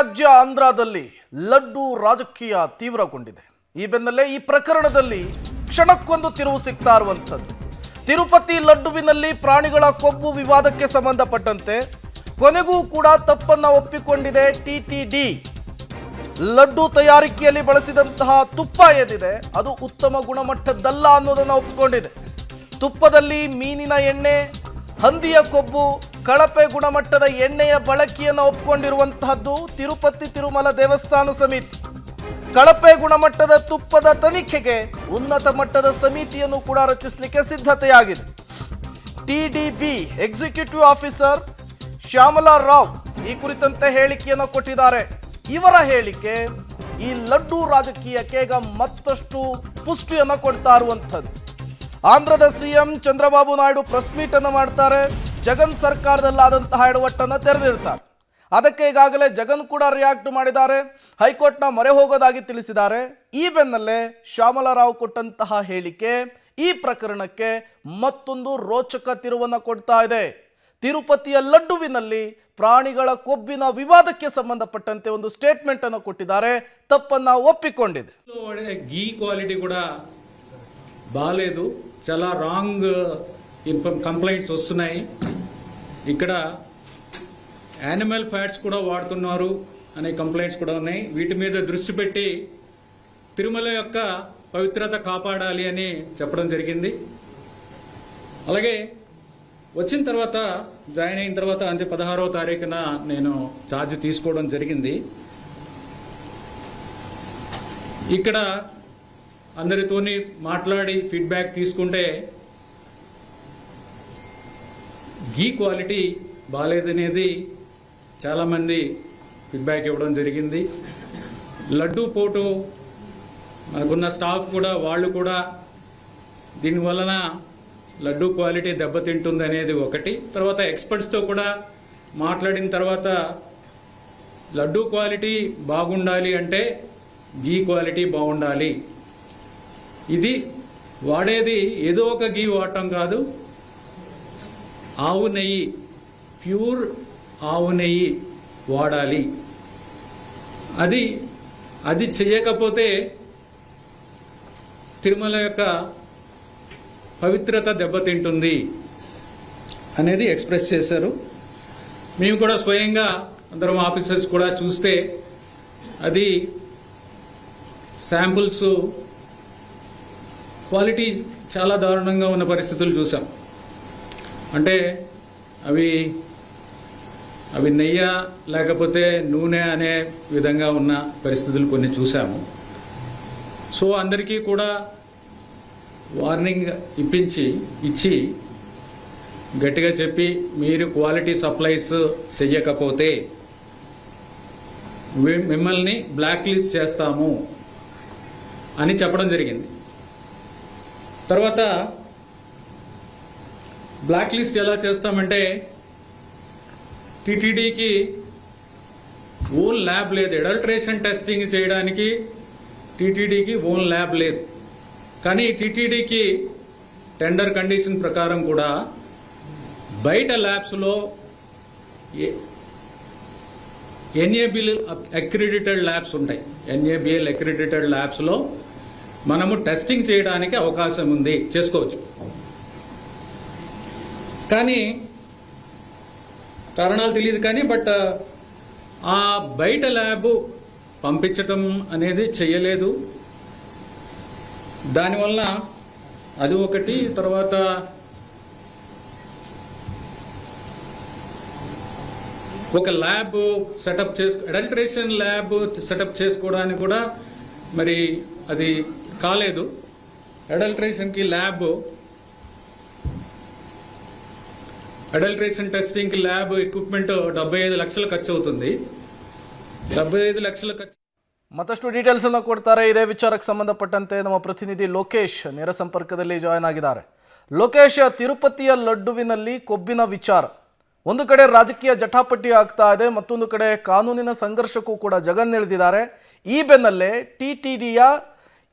ರಾಜ್ಯ ಆಂಧ್ರದಲ್ಲಿ ಲಡ್ಡು ರಾಜಕೀಯ ತೀವ್ರಗೊಂಡಿದೆ. ಈ ಬೆನ್ನಲ್ಲೇ ಈ ಪ್ರಕರಣದಲ್ಲಿ ಕ್ಷಣಕ್ಕೊಂದು ತಿರುವು ಸಿಗ್ತಾ ಇರುವಂಥದ್ದು. ತಿರುಪತಿ ಲಡ್ಡುವಿನಲ್ಲಿ ಪ್ರಾಣಿಗಳ ಕೊಬ್ಬು ವಿವಾದಕ್ಕೆ ಸಂಬಂಧಪಟ್ಟಂತೆ ಕೊನೆಗೂ ಕೂಡ ತಪ್ಪನ್ನು ಒಪ್ಪಿಕೊಂಡಿದೆ ಟಿಟಿಡಿ. ಲಡ್ಡು ತಯಾರಿಕೆಯಲ್ಲಿ ಬಳಸಿದಂತಹ ತುಪ್ಪ ಏನಿದೆ ಅದು ಉತ್ತಮ ಗುಣಮಟ್ಟದ್ದಲ್ಲ ಅನ್ನೋದನ್ನು ಒಪ್ಪಿಕೊಂಡಿದೆ. ತುಪ್ಪದಲ್ಲಿ ಮೀನಿನ ಎಣ್ಣೆ, ಹಂದಿಯ ಕೊಬ್ಬು, ಕಳಪೆ ಗುಣಮಟ್ಟದ ಎಣ್ಣೆಯ ಬಳಕೆಯನ್ನು ಒಪ್ಪಿಕೊಂಡಿರುವಂತಹದ್ದು ತಿರುಪತಿ ತಿರುಮಲ ದೇವಸ್ಥಾನ ಸಮಿತಿ. ಕಳಪೆ ಗುಣಮಟ್ಟದ ತುಪ್ಪದ ತನಿಖೆಗೆ ಉನ್ನತ ಮಟ್ಟದ ಸಮಿತಿಯನ್ನು ಕೂಡ ರಚಿಸಲಿಕ್ಕೆ ಸಿದ್ಧತೆಯಾಗಿದೆ. ಟಿಡಿಬಿ ಎಕ್ಸಿಕ್ಯೂಟಿವ್ ಆಫೀಸರ್ ಶ್ಯಾಮಲಾ ರಾವ್ ಈ ಕುರಿತಂತೆ ಹೇಳಿಕೆಯನ್ನು ಕೊಟ್ಟಿದ್ದಾರೆ. ಇವರ ಹೇಳಿಕೆ ಈ ಲಡ್ಡು ರಾಜಕೀಯಕ್ಕೆ ಈಗ ಮತ್ತಷ್ಟು ಪುಷ್ಟಿಯನ್ನು ಕೊಡ್ತಾ ಇರುವಂಥದ್ದು. ಆಂಧ್ರದ CM Chandrababu Naidu press meet ಅನ್ನು ಮಾಡ್ತಾರೆ. ಜಗನ್ ಸರ್ಕಾರದಲ್ಲಾದಂತಹ ಎಡವಟ್ಟನ್ನು ತೆರೆದಿರ್ತಾರೆ. ಅದಕ್ಕೆ ಈಗಾಗಲೇ ಜಗನ್ ಕೂಡ ರಿಯಾಕ್ಟ್ ಮಾಡಿದ್ದಾರೆ. ಹೈಕೋರ್ಟ್ನ ಮೊರೆ ಹೋಗೋದಾಗಿ ತಿಳಿಸಿದ್ದಾರೆ. ಈ ಬೆನ್ನಲ್ಲೇ ಶ್ಯಾಮಲಾ ರಾವ್ ಕೊಟ್ಟಂತಹ ಹೇಳಿಕೆ ಈ ಪ್ರಕರಣಕ್ಕೆ ಮತ್ತೊಂದು ರೋಚಕ ತಿರುವನ್ನು ಕೊಡ್ತಾ ಇದೆ. ತಿರುಪತಿಯ ಲಡ್ಡುವಿನಲ್ಲಿ ಪ್ರಾಣಿಗಳ ಕೊಬ್ಬಿನ ವಿವಾದಕ್ಕೆ ಸಂಬಂಧಪಟ್ಟಂತೆ ಒಂದು ಸ್ಟೇಟ್ಮೆಂಟ್ ಅನ್ನು ಕೊಟ್ಟಿದ್ದಾರೆ. ತಪ್ಪನ್ನ ಒಪ್ಪಿಕೊಂಡಿದೆ. ఘీ క్వాలిటీ కూడా బాలేదు, చాలా రాంగ్ కంప్లైంట్స్ వస్తున్నాయి. ఇక్కడ యానిమల్ ఫ్యాట్స్ కూడా వాడుతున్నారు అనే కంప్లైంట్స్ కూడా ఉన్నాయి. వీటి మీద దృష్టి పెట్టి తిరుమల యొక్క పవిత్రత కాపాడాలి అని చెప్పడం జరిగింది. అలాగే వచ్చిన తర్వాత జాయిన్ అయిన తర్వాత అంటే 16వ తారీఖున నేను ఛార్జ్ తీసుకోవడం జరిగింది. ఇక్కడ అందరితోని మాట్లాడి ఫీడ్బ్యాక్ తీసుకుంటే ఘీ క్వాలిటీ బాగాలేదనేది చాలామంది ఫీడ్బ్యాక్ ఇవ్వడం జరిగింది. లడ్డూ పోటు మనకున్న స్టాఫ్ కూడా వాళ్ళు కూడా దీనివలన లడ్డూ క్వాలిటీ దెబ్బతింటుంది అనేది ఒకటి. తర్వాత ఎక్స్పర్ట్స్తో కూడా మాట్లాడిన తర్వాత లడ్డూ క్వాలిటీ బాగుండాలి అంటే ఘీ క్వాలిటీ బాగుండాలి. ఇది వాడేది ఏదో ఒక ఘీ వాడటం కాదు, ఆవు నెయ్యి, ప్యూర్ ఆవు నెయ్యి వాడాలి. అది చేయకపోతే తిరుమల యొక్క పవిత్రత దెబ్బతింటుంది అనేది ఎక్స్ప్రెస్ చేశారు. మేము కూడా స్వయంగా అందరం ఆఫీసర్స్ కూడా చూస్తే అది శాంపుల్స్ క్వాలిటీ చాలా దారుణంగా ఉన్న పరిస్థితులు చూసాం. అంటే అవి నెయ్యి లేకపోతే నూనె అనే విధంగా ఉన్న పరిస్థితులు కొన్ని చూసాము. సో అందరికీ కూడా వార్నింగ్ ఇచ్చి గట్టిగా చెప్పి మీరు క్వాలిటీ సప్లైస్ చెయ్యకపోతే మిమ్మల్ని బ్లాక్ లిస్ట్ చేస్తాము అని చెప్పడం జరిగింది. తర్వాత బ్లాక్ లిస్ట్ ఎలా చేస్తామంటే టీటీడీకి ఓన్ ల్యాబ్ లేదు. అడల్ట్రేషన్ టెస్టింగ్ చేయడానికి టీటీడీకి ఓన్ ల్యాబ్ లేదు. కానీ టీటీడీకి టెండర్ కండిషన్ ప్రకారం కూడా బయట ల్యాబ్స్లో ఎన్ఏబిఎల్ అక్రిడిటెడ్ ల్యాబ్స్ ఉంటాయి. ఎన్ఏబిఎల్ అక్రిడిటెడ్ ల్యాబ్స్లో మనము టెస్టింగ్ చేయడానికి అవకాశం ఉంది, చేసుకోవచ్చు. కానీ కారణాలు తెలియదు కానీ బట్ ఆ బయట ల్యాబ్ పంపించటం అనేది చేయలేదు. దానివల్ల అది ఒకటి. తర్వాత ఒక lab setup adulteration lab setup చేసుకోవడానికి కూడా మరి అది కాలేదు. అడల్ట్రేషన్కి ల్యాబ్, అడల్ట్రేషన్ టెస్టింగ్కి ల్యాబ్ ఎక్విప్మెంట్ 75 లక్షలు ఖర్చు అవుతుంది. 75 లక్షల ఖర్చు. ಮತ್ತಷ್ಟು ಡೀಟೇಲ್ಸ್ ಅನ್ನು ಕೊಡ್ತಾರೆ. ಇದೇ ವಿಚಾರಕ್ಕೆ ಸಂಬಂಧಪಟ್ಟಂತೆ ನಮ್ಮ ಪ್ರತಿನಿಧಿ ಲೋಕೇಶ್ ನೇರ ಸಂಪರ್ಕದಲ್ಲಿ ಜಾಯ್ನ್ ಆಗಿದ್ದಾರೆ. ಲೋಕೇಶ್, ತಿರುಪತಿಯ ಲಡ್ಡುವಿನಲ್ಲಿ ಕೊಬ್ಬಿನ ವಿಚಾರ ಒಂದು ಕಡೆ ರಾಜಕೀಯ ಜಟಾಪಟಿ ಆಗ್ತಾ ಇದೆ, ಮತ್ತೊಂದು ಕಡೆ ಕಾನೂನಿನ ಸಂಘರ್ಷಕ್ಕೂ ಕೂಡ ಜಗನ್ ಇಳಿದಿದ್ದಾರೆ. ಈ ಬೆನ್ನಲ್ಲೇ ಟಿಟಿಡಿಯ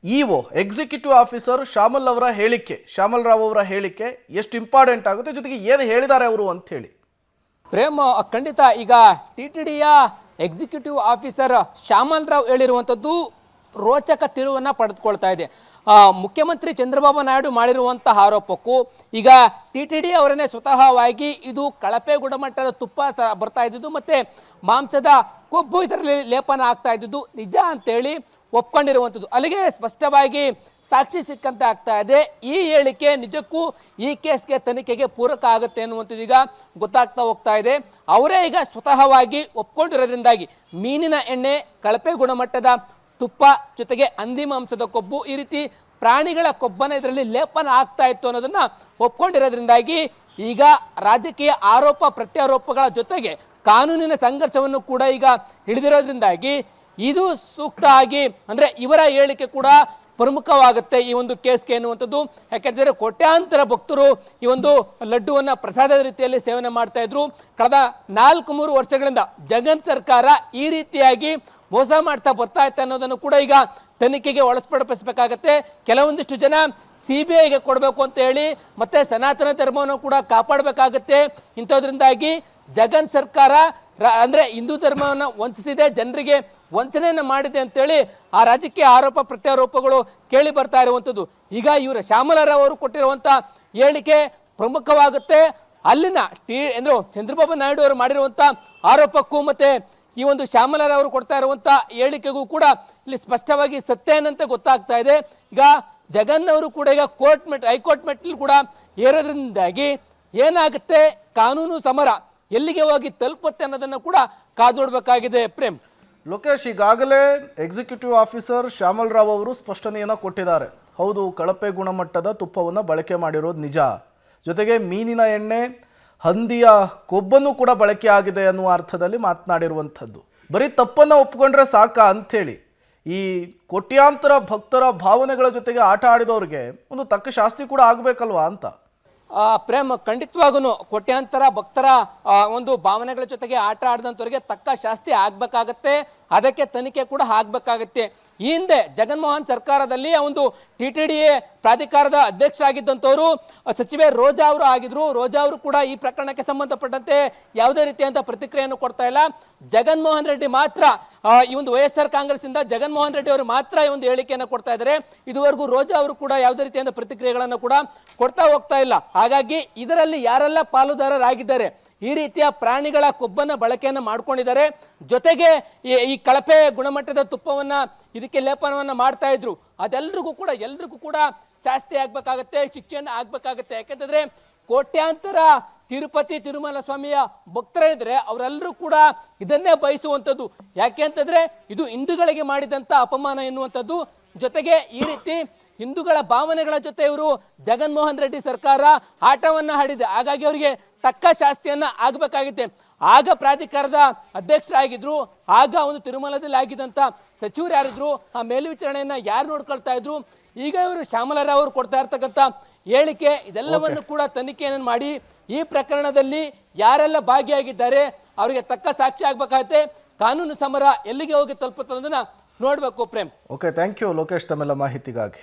EO executive officer Shyamal Rao ಅವರ ಹೇಳಿಕೆ ಎಷ್ಟು ಇಂಪಾರ್ಟೆಂಟ್ ಆಗುತ್ತೆ, ಜೊತೆಗೆ ಏನು ಹೇಳಿದ್ದಾರೆ ಅವರು ಅಂತ ಹೇಳಿ. ಪ್ರೇಮ್, ಖಂಡಿತ ಈಗ ಟಿಟಿಡಿಯ ಎಕ್ಸಿಕ್ಯೂಟಿವ್ ಆಫೀಸರ್ ಶ್ಯಾಮಲ್ ರಾವ್ ಹೇಳಿರುವಂಥದ್ದು ರೋಚಕ ತಿರುವನ್ನು ಪಡೆದುಕೊಳ್ತಾ ಇದೆ. ಮುಖ್ಯಮಂತ್ರಿ ಚಂದ್ರಬಾಬು ನಾಯ್ಡು ಮಾಡಿರುವಂತಹ ಆರೋಪಕ್ಕೂ ಈಗ TTD ಅವರನ್ನೇ ಸ್ವತಃವಾಗಿ ಇದು ಕಳಪೆ ಗುಣಮಟ್ಟದ ತುಪ್ಪ ಬರ್ತಾ ಇದ್ದಿದ್ದು ಮತ್ತೆ ಮಾಂಸದ ಕೊಬ್ಬು ಇದರಲ್ಲಿ ಲೇಪನ ಆಗ್ತಾ ಇದ್ದಿದ್ದು ನಿಜ ಅಂತೇಳಿ ಒಪ್ಕೊಂಡಿರುವಂಥದ್ದು. ಅಲ್ಲಿಗೆ ಸ್ಪಷ್ಟವಾಗಿ ಸಾಕ್ಷಿ ಸಿಕ್ಕಂತೆ ಆಗ್ತಾ ಇದೆ. ಈ ಹೇಳಿಕೆ ನಿಜಕ್ಕೂ ಈ ಕೇಸ್ಗೆ ತನಿಖೆಗೆ ಪೂರಕ ಆಗುತ್ತೆ ಅನ್ನುವಂಥದ್ದು ಈಗ ಗೊತ್ತಾಗ್ತಾ ಹೋಗ್ತಾ ಇದೆ. ಅವರೇ ಈಗ ಸ್ವತಃವಾಗಿ ಒಪ್ಕೊಂಡಿರೋದ್ರಿಂದಾಗಿ ಮೀನಿನ ಎಣ್ಣೆ, ಕಳಪೆ ಗುಣಮಟ್ಟದ ತುಪ್ಪ ಜೊತೆಗೆ ಹಂದಿ ಮಾಂಸದ ಕೊಬ್ಬು ಈ ರೀತಿ ಪ್ರಾಣಿಗಳ ಕೊಬ್ಬನ ಇದರಲ್ಲಿ ಲೇಪನ ಆಗ್ತಾ ಇತ್ತು ಅನ್ನೋದನ್ನ ಒಪ್ಕೊಂಡಿರೋದ್ರಿಂದಾಗಿ ಈಗ ರಾಜಕೀಯ ಆರೋಪ ಪ್ರತ್ಯಾರೋಪಗಳ ಜೊತೆಗೆ ಕಾನೂನಿನ ಸಂಘರ್ಷವನ್ನು ಕೂಡ ಈಗ ಹಿಡಿದಿರೋದ್ರಿಂದಾಗಿ ಇದು ಸೂಕ್ತ ಆಗಿ ಅಂದ್ರೆ ಇವರ ಹೇಳಿಕೆ ಕೂಡ ಪ್ರಮುಖವಾಗುತ್ತೆ ಈ ಒಂದು ಕೇಸ್ಗೆ ಎನ್ನುವಂಥದ್ದು. ಯಾಕೆಂದರೆ ಕೋಟ್ಯಾಂತರ ಭಕ್ತರು ಈ ಒಂದು ಲಡ್ಡುವನ್ನ ಪ್ರಸಾದದ ರೀತಿಯಲ್ಲಿ ಸೇವನೆ ಮಾಡ್ತಾ ಇದ್ರು. ಕಳೆದ 4-3 ವರ್ಷಗಳಿಂದ ಜಗನ್ ಸರ್ಕಾರ ಈ ರೀತಿಯಾಗಿ ಮೋಸ ಮಾಡ್ತಾ ಬರ್ತಾ ಇತ್ತು ಅನ್ನೋದನ್ನು ಕೂಡ ಈಗ ತನಿಖೆಗೆ ಒಳಪಡಿಸಬೇಕಾಗತ್ತೆ. ಕೆಲವೊಂದಿಷ್ಟು ಜನ CBIಗೆ ಕೊಡಬೇಕು ಅಂತ ಹೇಳಿ ಮತ್ತೆ ಸನಾತನ ಧರ್ಮವನ್ನು ಕೂಡ ಕಾಪಾಡಬೇಕಾಗತ್ತೆ. ಇಂಥದ್ರಿಂದಾಗಿ ಜಗನ್ ಸರ್ಕಾರ ಅಂದ್ರೆ ಹಿಂದೂ ಧರ್ಮವನ್ನು ವಂಚಿಸಿದೆ, ಜನರಿಗೆ ವಂಚನೆಯನ್ನು ಮಾಡಿದೆ ಅಂತೇಳಿ ಆ ರಾಜಕೀಯ ಆರೋಪ ಪ್ರತ್ಯಾರೋಪಗಳು ಕೇಳಿ ಬರ್ತಾ ಇರುವಂಥದ್ದು. ಈಗ ಇವರ ಶ್ಯಾಮಲರಾವ್ ಅವರು ಕೊಟ್ಟಿರುವಂತ ಹೇಳಿಕೆ ಪ್ರಮುಖವಾಗುತ್ತೆ. ಅಲ್ಲಿನ ಅಂದ್ರೆ ಚಂದ್ರಬಾಬು ನಾಯ್ಡು ಅವರು ಮಾಡಿರುವಂತ ಆರೋಪಕ್ಕೂ ಮತ್ತೆ ಈ ಒಂದು ಶ್ಯಾಮಲರಾವ್ ಅವರು ಕೊಡ್ತಾ ಇರುವಂತ ಹೇಳಿಕೆಗೂ ಕೂಡ ಇಲ್ಲಿ ಸ್ಪಷ್ಟವಾಗಿ ಸತ್ಯ ಏನಂತ ಗೊತ್ತಾಗ್ತಾ ಇದೆ. ಈಗ ಜಗನ್ ಅವರು ಕೂಡ ಈಗ ಹೈಕೋರ್ಟ್ ಮೆಟ್ಟಲು ಕೂಡ ಏರೋದ್ರಿಂದಾಗಿ ಏನಾಗುತ್ತೆ, ಕಾನೂನು ಸಮರ ಎಲ್ಲಿಗೆ ಹೋಗಿ ತಲುಪುತ್ತೆ ಅನ್ನೋದನ್ನು ಕೂಡ ಕಾದೋಡ್ಬೇಕಾಗಿದೆ. ಪ್ರೇಮ್, ಲೋಕೇಶ್, ಈಗಾಗಲೇ ಎಕ್ಸಿಕ್ಯೂಟಿವ್ ಆಫೀಸರ್ ಶ್ಯಾಮಲ್ ರಾವ್ ಅವರು ಸ್ಪಷ್ಟನೆಯನ್ನು ಕೊಟ್ಟಿದ್ದಾರೆ. ಹೌದು, ಕಳಪೆ ಗುಣಮಟ್ಟದ ತುಪ್ಪವನ್ನು ಬಳಕೆ ಮಾಡಿರೋದು ನಿಜ, ಜೊತೆಗೆ ಮೀನಿನ ಎಣ್ಣೆ, ಹಂದಿಯ ಕೊಬ್ಬನ್ನು ಕೂಡ ಬಳಕೆ ಆಗಿದೆ ಅನ್ನುವ ಅರ್ಥದಲ್ಲಿ ಮಾತನಾಡಿರುವಂಥದ್ದು. ಬರೀ ತಪ್ಪನ್ನು ಒಪ್ಕೊಂಡ್ರೆ ಸಾಕಾ ಅಂಥೇಳಿ ಈ ಕೋಟ್ಯಾಂತರ ಭಕ್ತರ ಭಾವನೆಗಳ ಜೊತೆಗೆ ಆಟ ಆಡಿದವ್ರಿಗೆ ಒಂದು ತಕ್ಕ ಶಾಸ್ತಿ ಕೂಡ ಆಗಬೇಕಲ್ವಾ ಅಂತ. ಪ್ರೇಮ್, ಖಂಡಿತವಾಗೂ ಕೋಟ್ಯಾಂತರ ಭಕ್ತರ ಒಂದು ಭಾವನೆಗಳ ಜೊತೆಗೆ ಆಟ ಆಡಿದಂಥವ್ರಿಗೆ ತಕ್ಕ ಶಾಸ್ತಿ ಆಗ್ಬೇಕಾಗತ್ತೆ. ಅದಕ್ಕೆ ತನಿಖೆ ಕೂಡ ಆಗ್ಬೇಕಾಗತ್ತೆ. ಈ ಹಿಂದೆ ಜಗನ್ಮೋಹನ್ ಸರ್ಕಾರದಲ್ಲಿ ಒಂದು TTDA ಪ್ರಾಧಿಕಾರದ ಅಧ್ಯಕ್ಷರಾಗಿದ್ದಂಥವರು ಸಚಿವೆ ರೋಜಾ ಅವರು ಆಗಿದ್ರು. ರೋಜಾ ಅವರು ಕೂಡ ಈ ಪ್ರಕರಣಕ್ಕೆ ಸಂಬಂಧಪಟ್ಟಂತೆ ಯಾವುದೇ ರೀತಿಯಂತ ಪ್ರತಿಕ್ರಿಯೆಯನ್ನು ಕೊಡ್ತಾ ಇಲ್ಲ. ಜಗನ್ಮೋಹನ್ ರೆಡ್ಡಿ ಮಾತ್ರ ಈ ಒಂದು YSR ಕಾಂಗ್ರೆಸ್ ಇಂದ ಜಗನ್ಮೋಹನ್ ರೆಡ್ಡಿ ಅವರು ಮಾತ್ರ ಈ ಒಂದು ಹೇಳಿಕೆಯನ್ನು ಕೊಡ್ತಾ ಇದ್ದಾರೆ. ಇದುವರೆಗೂ ರೋಜಾ ಅವರು ಕೂಡ ಯಾವುದೇ ರೀತಿಯ ಪ್ರತಿಕ್ರಿಯೆಗಳನ್ನು ಕೂಡ ಕೊಡ್ತಾ ಹೋಗ್ತಾ ಇಲ್ಲ. ಹಾಗಾಗಿ ಇದರಲ್ಲಿ ಯಾರೆಲ್ಲ ಪಾಲುದಾರರಾಗಿದ್ದಾರೆ, ಈ ರೀತಿಯ ಪ್ರಾಣಿಗಳ ಕೊಬ್ಬನ್ನ ಬಳಕೆಯನ್ನು ಮಾಡ್ಕೊಂಡಿದ್ದಾರೆ, ಜೊತೆಗೆ ಈ ಕಳಪೆ ಗುಣಮಟ್ಟದ ತುಪ್ಪವನ್ನ ಇದಕ್ಕೆ ಲೇಪನವನ್ನ ಮಾಡ್ತಾ ಇದ್ರು, ಎಲ್ರಿಗೂ ಕೂಡ ಶಾಸ್ತಿ ಆಗ್ಬೇಕಾಗತ್ತೆ, ಶಿಕ್ಷೆಯನ್ನು ಆಗ್ಬೇಕಾಗತ್ತೆ. ಯಾಕೆಂತಂದ್ರೆ ಕೋಟ್ಯಾಂತರ ತಿರುಪತಿ ತಿರುಮಲ ಸ್ವಾಮಿಯ ಭಕ್ತರಿದ್ರೆ ಅವರೆಲ್ಲರೂ ಕೂಡ ಇದನ್ನೇ ಬಯಸುವಂಥದ್ದು. ಯಾಕೆ ಅಂತಂದ್ರೆ ಇದು ಹಿಂದೂಗಳಿಗೆ ಮಾಡಿದಂತ ಅಪಮಾನ ಎನ್ನುವಂಥದ್ದು. ಜೊತೆಗೆ ಈ ರೀತಿ ಹಿಂದೂಗಳ ಭಾವನೆಗಳ ಜೊತೆ ಇವರು ಜಗನ್ಮೋಹನ್ ರೆಡ್ಡಿ ಸರ್ಕಾರ ಆಟವನ್ನ ಆಡಿದೆ. ಹಾಗಾಗಿ ಅವರಿಗೆ ತಕ್ಕ ಶಾಸ್ತಿಯನ್ನ ಆಗ್ಬೇಕಾಗಿದೆ. ಆಗ ಪ್ರಾಧಿಕಾರದ ಅಧ್ಯಕ್ಷರಾಗಿದ್ರು, ಆಗ ಒಂದು ತಿರುಮಲದಲ್ಲಿ ಆಗಿದ್ದಂತ ಸಚಿವರು ಯಾರಿದ್ರು, ಆ ಮೇಲ್ವಿಚಾರಣೆಯನ್ನ ಯಾರು ನೋಡ್ಕೊಳ್ತಾ ಇದ್ರು, ಈಗ ಇವರು ಶ್ಯಾಮಲರಾವ್ ಅವರು ಕೊಡ್ತಾ ಇರ್ತಕ್ಕಂಥ ಹೇಳಿಕೆ, ಇದೆಲ್ಲವನ್ನು ಕೂಡ ತನಿಖೆಯನ್ನು ಮಾಡಿ ಈ ಪ್ರಕರಣದಲ್ಲಿ ಯಾರೆಲ್ಲ ಭಾಗಿಯಾಗಿದ್ದಾರೆ ಅವರಿಗೆ ತಕ್ಕ ಸಾಕ್ಷಿ ಆಗ್ಬೇಕಾಗತ್ತೆ. ಕಾನೂನು ಸಮರ ಎಲ್ಲಿಗೆ ಹೋಗಿ ತಲುಪುತ್ತೆ ಅನ್ನೋದನ್ನ ನೋಡ್ಬೇಕು. Prem, okay, thank you Lokesh ತಮ್ಮೆಲ್ಲ ಮಾಹಿತಿಗಾಗಿ.